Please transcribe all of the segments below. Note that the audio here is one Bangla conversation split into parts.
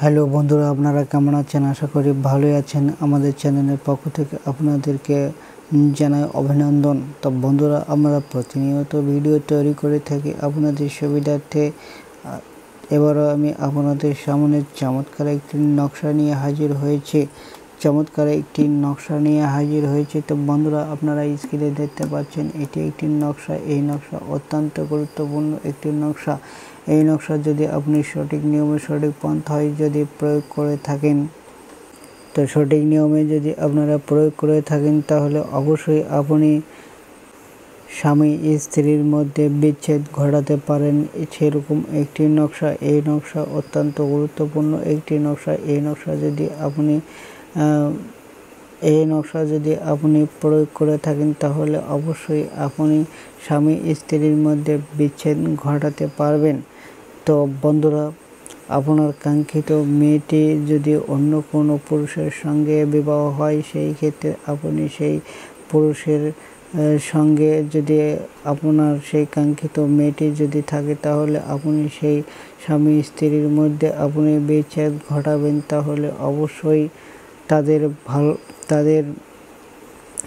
হ্যালো বন্ধুরা, আপনারা কেমন আছেন? আশা করি ভালোই আছেন। আমাদের চ্যানেলের পক্ষ থেকে আপনাদেরকে জানাই অভিনন্দন। তো বন্ধুরা, আমরা প্রতিনিয়ত ভিডিও তৈরি করে থাকি আপনাদের সুবিধার্থে। এবারও আমি আপনাদের সামনে চমৎকার একটি নকশা নিয়ে হাজির হয়েছে। তো বন্ধুরা, আপনারা স্ক্রিনে দেখতে পাচ্ছেন এটি একটি নকশা। এই নকশা অত্যন্ত গুরুত্বপূর্ণ একটি নকশা। এই নকশা যদি আপনি সঠিক নিয়মে সঠিক পন্থায় যদি প্রয়োগ করে থাকেন, তো সঠিক নিয়মে যদি আপনারা প্রয়োগ করে থাকেন তাহলে অবশ্যই আপনি স্বামী স্ত্রীর মধ্যে বিচ্ছেদ ঘটাতে পারেন। সেরকম একটি নকশা। এই নকশা অত্যন্ত গুরুত্বপূর্ণ একটি নকশা। এই নকশা যদি আপনি প্রয়োগ করে থাকেন তাহলে অবশ্যই আপনি স্বামী স্ত্রীর মধ্যে বিচ্ছেদ ঘটাতে পারবেন। তো বন্ধুরা, আপনার কাঙ্ক্ষিত মেয়েটি যদি অন্য কোনো পুরুষের সঙ্গে বিবাহ হয়, সেই ক্ষেত্রে আপনি সেই পুরুষের সঙ্গে যদি আপনার সেই কাঙ্ক্ষিত মেয়েটি যদি থাকে তাহলে আপনি সেই স্বামী স্ত্রীর মধ্যে আপনি বিচ্ছেদ ঘটাবেন। তাহলে অবশ্যই তাদের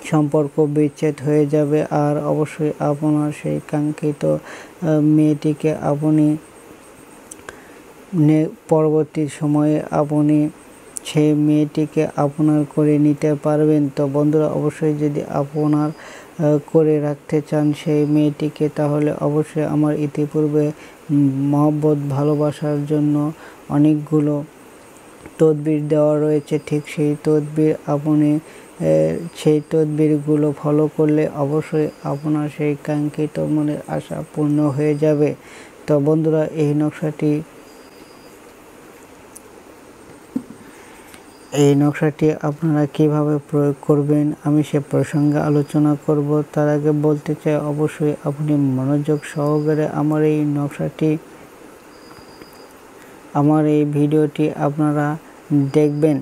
সম্পর্ক বিচ্ছেদ হয়ে যাবে। আর অবশ্যই আপনার সেই কাঙ্ক্ষিত মেয়েটিকে আপনি পরবর্তী সময়ে আপনি সেই মেয়েটিকে আপনার করে নিতে পারবেন। তো বন্ধুরা, অবশ্যই যদি আপনার করে রাখতে চান সেই মেয়েটিকে, তাহলে অবশ্যই আমার ইতিপূর্বে মহব্বত ভালোবাসার জন্য অনেকগুলো তদবির দেওয়া রয়েছে। ঠিক সেই তদবিরগুলো ফলো করলে অবশ্যই আপনার সেই কাঙ্ক্ষিত মনের আশা পূর্ণ হয়ে যাবে। তো বন্ধুরা, এই নকশাটি আপনারা কিভাবে প্রয়োগ করবেন আমি সে প্রসঙ্গে আলোচনা করব। তার আগে বলতে চাই, অবশ্যই আপনি মনোযোগ সহকারে আমার এই ভিডিওটি আপনারা দেখবেন।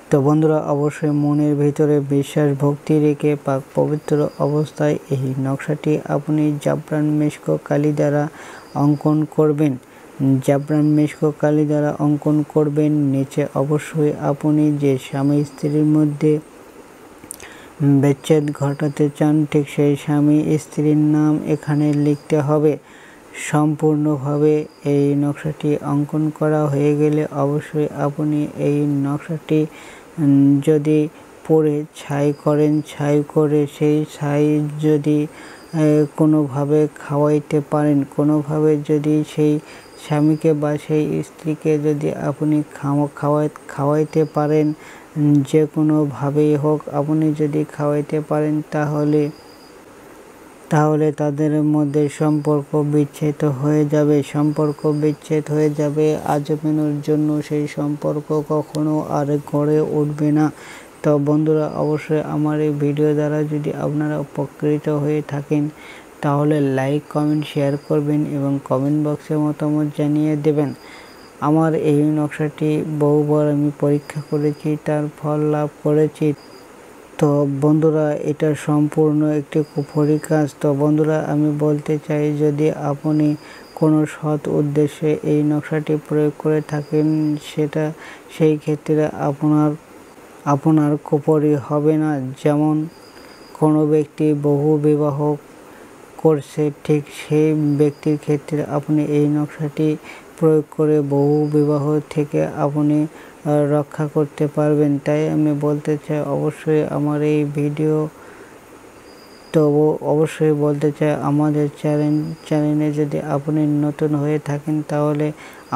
তো বন্ধুরা, অবশ্যই মনের ভিতরে বিশ্বাস ভক্তি রেখে পাক পবিত্র অবস্থায় এই নকশাটি আপনি জাফরান মেশকো কালি দ্বারা অঙ্কন করবেন। নিচে অবশ্যই আপনি যে স্বামী স্ত্রীর মধ্যে বিচ্ছেদ ঘটাতে চান, ঠিক সেই স্বামী স্ত্রীর নাম এখানে লিখতে হবে। সম্পূর্ণভাবে এই নকশাটি অঙ্কন করা হয়ে গেলে অবশ্যই আপনি এই নকশাটি যদি পরে ছাই করে সেই ছাই যদি কোনোভাবে খাওয়াইতে পারেন, কোনোভাবে যদি সেই স্বামীকে বা সেই স্ত্রীকে যদি আপনি খাওয়াইতে পারেন, যে কোনোভাবেই হোক আপনি যদি খাওয়াইতে পারেন তাহলে তাদের মধ্যে সম্পর্ক বিচ্ছেদ হয়ে যাবে। আজীবনের জন্য সেই সম্পর্ক কখনো আর গড়ে উঠবে না। তো বন্ধুরা, অবশ্যই আমার এই ভিডিও দ্বারা যদি আপনারা উপকৃত হয়ে থাকেন তাহলে লাইক, কমেন্ট, শেয়ার করবেন এবং কমেন্ট বক্সে মতামত জানিয়ে দেবেন। আমার এই নকশাটি বহুবার আমি পরীক্ষা করেছি, তার ফল লাভ করেছি। তো বন্ধুরা, এটা সম্পূর্ণ একটি কুফরি কাজ। তো বন্ধুরা, আমি বলতে চাই, যদি আপনি কোনো সৎ উদ্দেশ্যে এই নকশাটি প্রয়োগ করে থাকেন, সেই ক্ষেত্রে আপনার কুফরি হবে না। যেমন কোনো ব্যক্তি বহু বিবাহ করছে, ঠিক সেই ব্যক্তির ক্ষেত্রে আপনি এই নকশাটি প্রয়োগ করে বহু বিবাহ থেকে আপনি রক্ষা করতে পারবেন। তাই আমি বলতে চাই, অবশ্যই আমার এই ভিডিও অবশ্যই বলতে চাই, আমাদের চ্যানেলে যদি আপনি নতুন হয়ে থাকেন তাহলে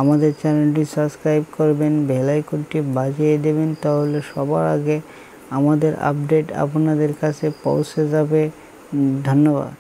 আমাদের চ্যানেলটি সাবস্ক্রাইব করবেন, বেল আইকনটি বাজিয়ে দেবেন। তাহলে সবার আগে আমাদের আপডেট আপনাদের কাছে পৌঁছে যাবে। ধন্যবাদ।